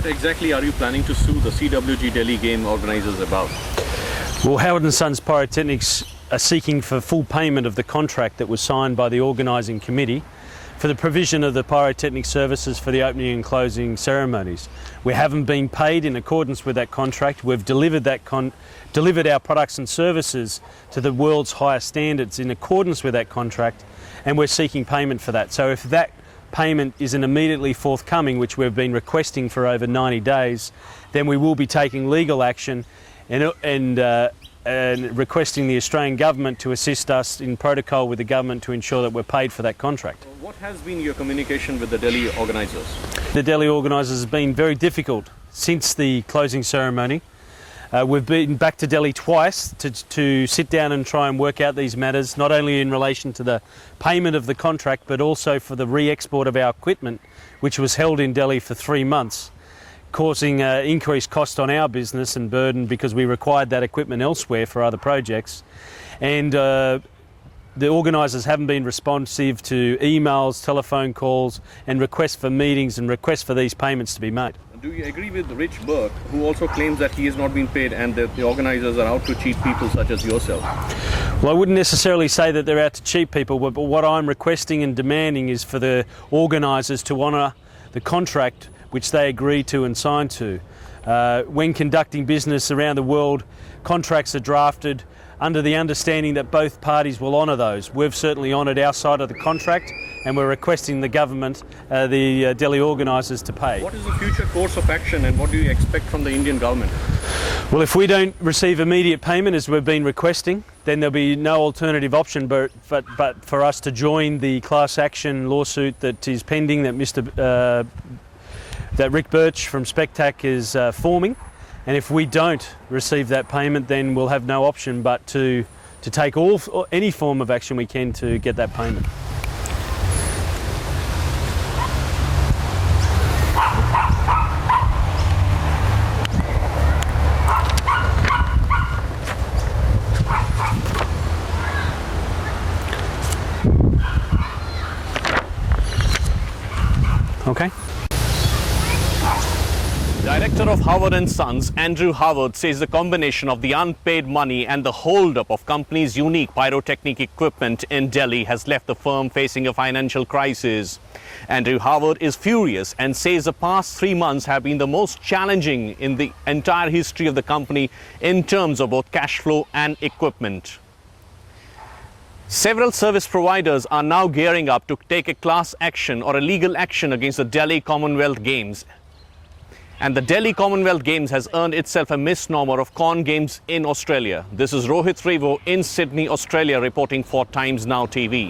What exactly are you planning to sue the CWG Delhi game organisers about? Well, Howard & Sons Pyrotechnics are seeking for full payment of the contract that was signed by the organising committee for the provision of the pyrotechnic services for the opening and closing ceremonies. We haven't been paid in accordance with that contract. We've delivered our products and services to the world's highest standards in accordance with that contract, and we're seeking payment for that. So if that payment isn't immediately forthcoming, which we've been requesting for over 90 days, then we will be taking legal action and requesting the Australian government to assist us in protocol with the government to ensure that we're paid for that contract. What has been your communication with the Delhi organisers? The Delhi organisers have been very difficult since the closing ceremony. We've been back to Delhi twice to sit down and try and work out these matters, not only in relation to the payment of the contract, but also for the re-export of our equipment, which was held in Delhi for 3 months, causing increased cost on our business and burden because we required that equipment elsewhere for other projects. And the organisers haven't been responsive to emails, telephone calls and requests for meetings and requests for these payments to be made. Do you agree with Rich Burke, who also claims that he has not been paid and that the organisers are out to cheat people such as yourself? Well, I wouldn't necessarily say that they're out to cheat people, but what I'm requesting and demanding is for the organisers to honour the contract which they agreed to and signed to. When conducting business around the world, contracts are drafted under the understanding that both parties will honour those. We've certainly honoured our side of the contract, and we're requesting the government, the Delhi organisers, to pay. What is the future course of action and what do you expect from the Indian government? Well, if we don't receive immediate payment as we've been requesting, then there'll be no alternative option but for us to join the class action lawsuit that is pending that Rick Birch from Spectac is forming. And if we don't receive that payment, then we'll have no option but to take any form of action we can to get that payment. Okay. Director of Howard & Sons, Andrew Howard, says the combination of the unpaid money and the hold-up of company's unique pyrotechnic equipment in Delhi has left the firm facing a financial crisis. Andrew Howard is furious and says the past 3 months have been the most challenging in the entire history of the company in terms of both cash flow and equipment. Several service providers are now gearing up to take a class action or a legal action against the Delhi Commonwealth Games. And the Delhi Commonwealth Games has earned itself a misnomer of Con Games in Australia. This is Rohit Revo in Sydney, Australia, reporting for Times Now TV.